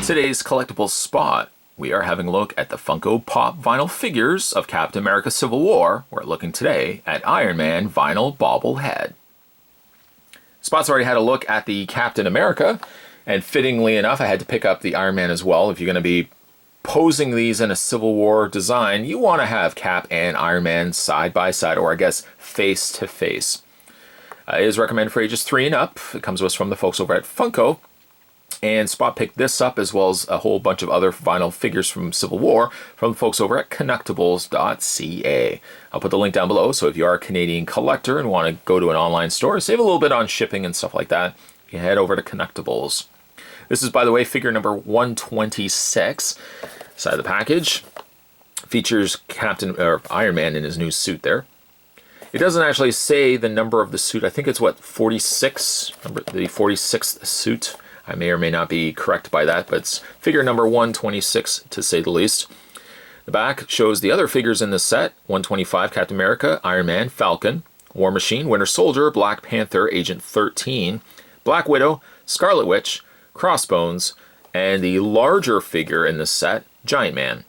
today's collectible spot, we are having a look at the Funko Pop vinyl figures of Captain America Civil War. We're looking today at Iron Man vinyl bobblehead. Spot's already had a look at the Captain America, and fittingly enough, I had to pick up the Iron Man as well. If you're going to be posing these in a Civil War design, you want to have Cap and Iron Man side by side, or I guess face to face. It is recommended for ages 3 and up. It comes to us from the folks over at Funko. And Spot picked this up as well as a whole bunch of other vinyl figures from Civil War from the folks over at Collectibles.ca. I'll put the link down below, so if you are a Canadian collector and want to go to an online store, save a little bit on shipping and stuff like that, you can head over to Collectibles. This is, by the way, figure number 126. Side of the package features Iron Man in his new suit there. It doesn't actually say the number of the suit. I think it's, what, 46? The 46th suit. I may or may not be correct by that, but it's figure number 126 to say the least. The back shows the other figures in the set. 125, Captain America, Iron Man, Falcon, War Machine, Winter Soldier, Black Panther, Agent 13, Black Widow, Scarlet Witch, Crossbones, and the larger figure in this set, Giant Man.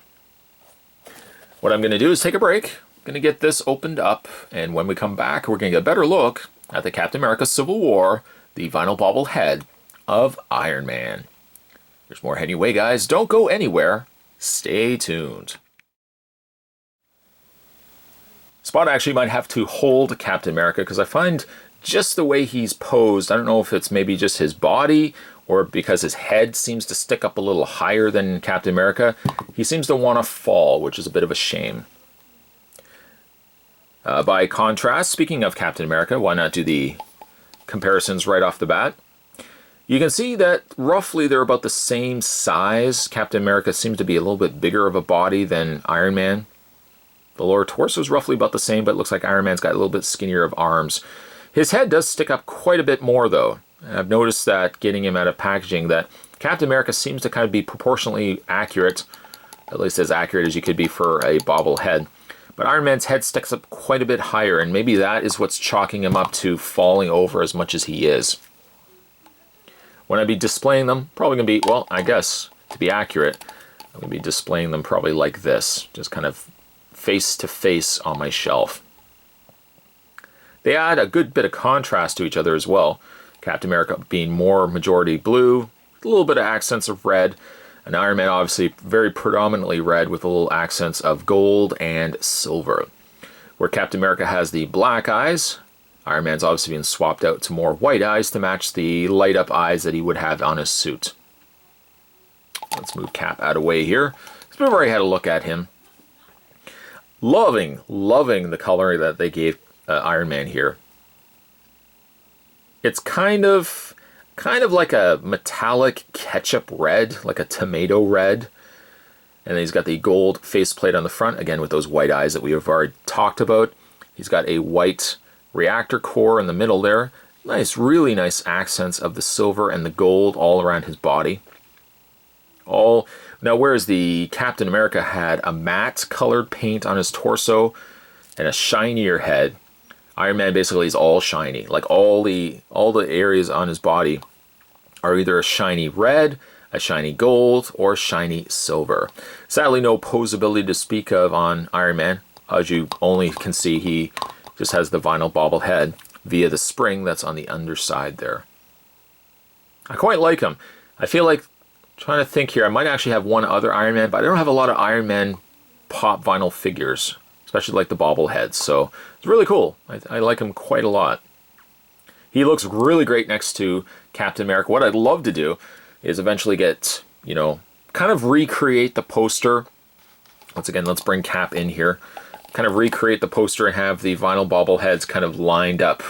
What I'm going to do is take a break. I'm going to get this opened up, and when we come back, we're going to get a better look at the Captain America Civil War, the vinyl bobblehead of Iron Man. There's more heading away, guys. Don't go anywhere. Stay tuned. Spot actually might have to hold Captain America because I find just the way he's posed, I don't know if it's maybe just his body or because his head seems to stick up a little higher than Captain America, he seems to want to fall, which is a bit of a shame. By contrast, speaking of Captain America, why not do the comparisons right off the bat? You can see that roughly they're about the same size. Captain America seems to be a little bit bigger of a body than Iron Man. The lower torso is roughly about the same, but it looks like Iron Man's got a little bit skinnier of arms. His head does stick up quite a bit more, though. I've noticed that getting him out of packaging, that Captain America seems to kind of be proportionally accurate, at least as accurate as you could be for a bobblehead. But Iron Man's head sticks up quite a bit higher, and maybe that is what's chalking him up to falling over as much as he is. When I be displaying them, probably going to be, well, I guess, to be accurate, I'm going to be displaying them probably like this, just kind of face to face on my shelf. They add a good bit of contrast to each other as well. Captain America being more majority blue, a little bit of accents of red, and Iron Man obviously very predominantly red with a little accents of gold and silver. Where Captain America has the black eyes, Iron Man's obviously being swapped out to more white eyes to match the light up eyes that he would have on his suit. Let's move Cap out of the way here. We've already had a look at him. Loving the coloring that they gave Iron Man here. It's kind of like a metallic ketchup red, like a tomato red. And then he's got the gold faceplate on the front, again with those white eyes that we have already talked about. He's got a white reactor core in the middle there. Nice, really nice accents of the silver and the gold all around his body. Now, whereas the Captain America had a matte colored paint on his torso and a shinier head, Iron Man basically is all shiny. Like all the areas on his body are either a shiny red, a shiny gold, or shiny silver. Sadly, no posability to speak of on Iron Man. As you only can see, he just has the vinyl bobblehead via the spring that's on the underside there. I quite like him. I feel like, trying to think here, I might actually have one other Iron Man, but I don't have a lot of Iron Man pop vinyl figures, especially like the bobbleheads, so it's really cool. I like him quite a lot. He looks really great next to Captain America. What I'd love to do is eventually get, kind of recreate the poster. Once again, let's bring Cap in here. Kind of recreate the poster and have the vinyl bobbleheads kind of lined up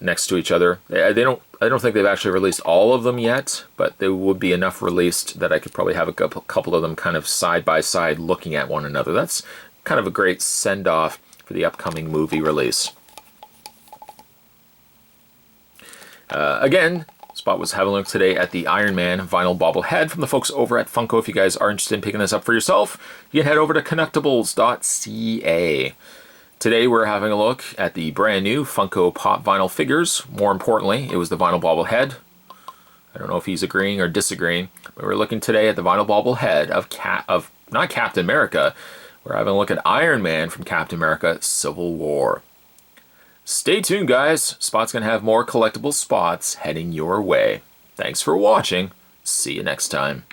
next to each other. I don't think they've actually released all of them yet, but there would be enough released that I could probably have a couple of them kind of side by side looking at one another. That's kind of a great send-off for the upcoming movie release. Again, Spot was having a look today at the Iron Man vinyl bobblehead from the folks over at Funko. If you guys are interested in picking this up for yourself, you can head over to Collectibles.ca. Today we're having a look at the brand new Funko Pop vinyl figures. More importantly, it was the vinyl bobblehead. I don't know if he's agreeing or disagreeing, but we're looking today at the vinyl bobble head of not Captain America. We're having a look at Iron Man from Captain America Civil War. Stay tuned, guys. Spot's going to have more collectible spots heading your way. Thanks for watching. See you next time.